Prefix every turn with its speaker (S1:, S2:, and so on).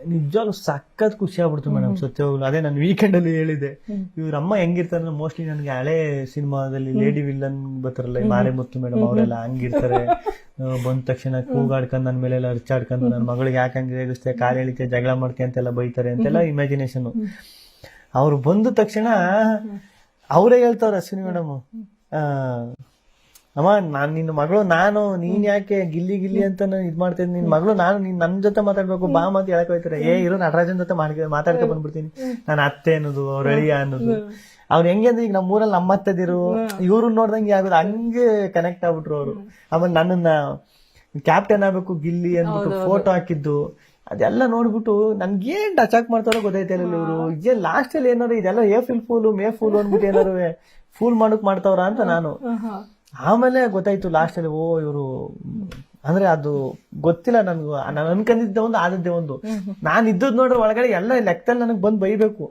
S1: ನಿಜವಾಗ್ಲೂ ಸಖತ್ ಖುಷಿ ಆಗ್ಬಿಡ್ತು ಮೇಡಮ್. ಸತ್ಯವಾಗ್ಲು ಅದೇ ನಾನು ವೀಕೆಂಡ್ ಅಲ್ಲಿ ಹೇಳಿದೆ, ಇವ್ರ ಅಮ್ಮ ಹೆಂಗಿರ್ತಾರೆ ಮೋಸ್ಟ್ಲಿ ನನಗೆ ಹಳೆ ಸಿನಿಮಾದಲ್ಲಿ ಲೇಡಿ ವಿಲ್ಲನ್ ಬರ್ತಾರಲ್ಲ ಮಾರೆ ಮುತ್ತು ಮೇಡಮ್, ಅವರೆಲ್ಲ ಹಂಗಿರ್ತಾರೆ. ಬಂದ ತಕ್ಷಣ ಕೂಗಾಡ್ಕೊಂಡ್ ನನ್ ಮೇಲೆಲ್ಲ ಅರ್ಚಾಡ್ಕೊಂಡು ನನ್ನ ಮಗಳಿಗೆ ಯಾಕೆ ಹಂಗೆ ರೇಗಿಸ್ತೆ, ಕಾಲು ಎಳಿತೆ, ಜಗಳ ಮಾಡ್ತೆ ಅಂತೆಲ್ಲ ಬೈತಾರೆ ಅಂತೆಲ್ಲ ಇಮ್ಯಾಜಿನೇಷನ್. ಅವ್ರು ಬಂದ ತಕ್ಷಣ ಅವರೇ ಹೇಳ್ತಾವ್ರ ಅಶ್ವಿನಿ ಮೇಡಮ್, ಅಮ್ಮ ನಾನ್ ನಿನ್ನ ಮಗಳು, ನಾನು ನೀನ್ ಯಾಕೆ ಗಿಲ್ಲಿ ಗಿಲ್ಲಿ ಅಂತ ಇದ್ ಮಾಡ್ತೇನೆ, ನಿನ್ ಮಗಳು ನಾನು, ನೀನ್ ನನ್ ಜೊತೆ ಮಾತಾಡ್ಬೇಕು ಬಾ ಅಂತ ಹೇಳಕ್ ಹೋಯ್ತಾರೆ. ಇರೋ ನಟರಾಜನ್ ಜೊತೆ ಮಾತಾಡ್ಕೊ ಬಂದ್ಬಿಡ್ತೀನಿ, ನಾನು ಅತ್ತೆ ಅನ್ನೋದು ಅವ್ರ ಅಳಿಯ ಅನ್ನೋದು. ಅವ್ರು ಹೆಂಗೆ ಅಂದ್ರೆ ಈಗ ನಮ್ಮ ಊರಲ್ಲಿ ನಮ್ಮ ಅತ್ತೆದಿರು ಇವ್ರು ನೋಡ್ದಂಗೆ ಆಗೋದು, ಹಂಗೆ ಕನೆಕ್ಟ್ ಆಗ್ಬಿಟ್ರು ಅವರು. ಆಮೇಲೆ ನನ್ನನ್ನ ಕ್ಯಾಪ್ಟನ್ ಆಗ್ಬೇಕು ಗಿಲ್ಲಿ ಅಂದ್ಬಿಟ್ಟು ಫೋಟೋ ಹಾಕಿದ್ದು ಅದೆಲ್ಲ ನೋಡ್ಬಿಟ್ಟು ನನ್ಗೇನ್ ಟಚ್ ಮಾಡ್ತಾರೋ ಗೊತ್ತೈತಿಲ್ಲ ಇವರು. ಇದೇ ಲಾಸ್ಟ್ ಅಲ್ಲಿ ಏನಾರು ಇದೆಲ್ಲ ಏಪ್ರಿಲ್ ಫೂಲ್ ಮೇ ಫೂಲ್ ಅಂದ್ಬಿಟ್ಟು ಏನಾರು ಫೂಲ್ ಮಾಡಕ್ ಮಾಡ್ತಾವ್ರ ಅಂತ ನಾನು ಆಮೇಲೆ ಗೊತ್ತಾಯ್ತು ಲಾಸ್ಟ್ ಅಲ್ಲಿ. ಓ ಇವರು ಅಂದ್ರೆ ಅದು ಗೊತ್ತಿಲ್ಲ ನನ್ಗೂ, ನಾನು ಅನ್ಕೊಂಡಿದ್ದೆ ಒಂದು ಆದದ್ದೇ ಒಂದು. ನಾನ್ ಇದ್ದದ್ ನೋಡ್ರೆ ಒಳಗಡೆ ಎಲ್ಲ ಲೆಕ್ಕದಲ್ಲಿ ನನಗ್ ಬಂದ್ ಬೈಬೇಕು.